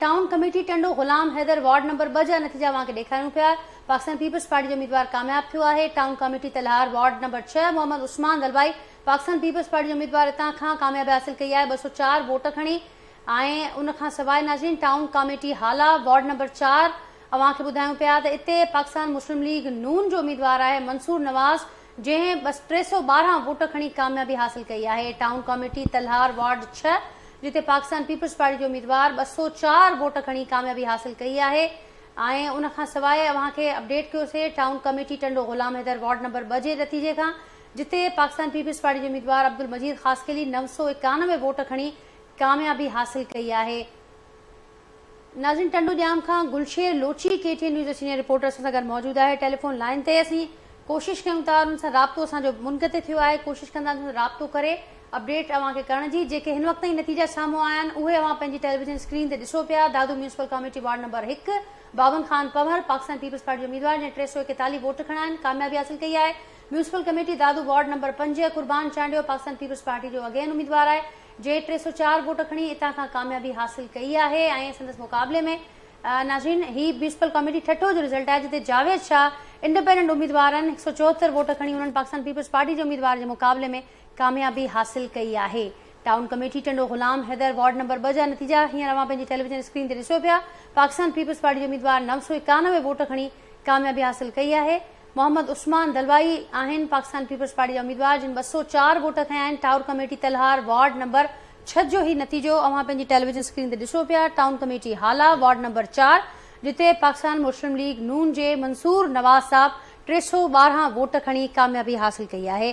Town committee Tando गुलाम Haidar ward number 2 जा नतीजा वहां ॾेखारियूं पिया। पाकिस्तान पीपल्स पार्टी जो उम्मीदवार कामयाब थियो आहे। Town committee Talhar ward number 6 Mohammad Usman Dalwai Pakistan Peoples Party जो उम्मीदवार हितां खां कामयाबी हासिल कई आहे 204 वोट खणी। ऐं उन खां सवाइ नाज़रीन टाउन कमेटी हाला वार्ड नंबर 4 अवां खे ॿुधायूं पिया त इते पाकिस्तान मुस्लिम लीग नून जो उम्मीदवार आहे मंसूर नवाज़ जंहिं 312 वोट खणी कामयाबी हासिल कई आहे। टाउन कमेटी तलहार वार्ड 6 जिते पाकिस्तान पीपल्स पार्टी जो उम्मीदवार 204 वोट खणी कामयाबी हासिल कई आहे। ऐं उन खां सवाइ अवां खे अपडेट कयोसीं टाउन कमेटी टंडो गुलाम हैदर वार्ड नंबर 2 जे नतीजे खां जिते पाकिस्तान पीपल्स पार्टी जो उम्मीदवार अब्दुल मजीद खासकेली 991 वोट खणी कामयाबी हासिल कई आहे। नाज़रीन Tando Jam Khan Gulsher Lochi KTN news senior reporter असां सां गॾु मौजूदु आहे। टेलीफोन लाइन ते असीं कोशिशि कयूं था उन्हनि सां राब्तो असांजो मुनक़ते थियो आहे। कोशिशि कंदासीं राब्तो करे अपडेट अवां खे करण जी। जेके हिन वक़्त ताईं नतीजा साम्हूं आया आहिनि उहे अवां पंहिंजी टेलीविजन स्क्रीन ते ॾिसो पिया। दादू म्यूनिसिपल कमेटी वार्ड नंबर 1 बाबन खान पंवर पाकिस्तान पीपल्स पार्टी जो उम्मीदवार जंहिं 341 वोट खणा आहिनि कामयाबी हासिल कई आहे। म्यूनिसिपल कमेटी दादू वार्ड नंबर 5 कुर्बान चांडियो पाकिस्तान पीपल्स पार्टी जो अगेन उम्मीदवार आहे जंहिं 304 वोट खणी हितां खां कामयाबी हासिल कई आहे। ऐं संदसि मुक़ाबले में नाज़रीन ही म्यूनिसिपल कमेटी ठठो जो रिज़ल्ट आहे जिते जावेद शाह इंडिपेंडेंट उम्मीदवार आहिनि 174 वोट खणी उन्हनि पाकिस्तान पीपल्स पार्टी जे उम्मीदवार जे मुक़ाबले में कामयाबी हासिल कई आहे। टाउन कमेटी टंडो गुलाम हैदर वार्ड नंबर 2 जा नतीजा हींअर अवां पंहिंजी टेलीविजन स्क्रीन ते ॾिसो पिया। पाकिस्तान पीपल्स पार्टी जो उम्मीदवार 991 वोट खणी कामयाबी हासिल कई आहे। मोहम्मद उस्मान दलवाई आहिनि पाकिस्तान पीपल्स पार्टी जा उम्मीदवार जिन 204 वोट खया आहिनि। Town committee Talhar ward number 6 जो ही नतीजो अवां पंहिंजी टेलीविजन स्क्रीन ते ॾिसो पिया। टाउन कमेटी हाला वार्ड नंबर 4 जिते पाकिस्तान मुस्लिम लीग नून जे मंसूर नवाज़ साहब 312 वोट खणी कामयाबी हासिल कई आहे।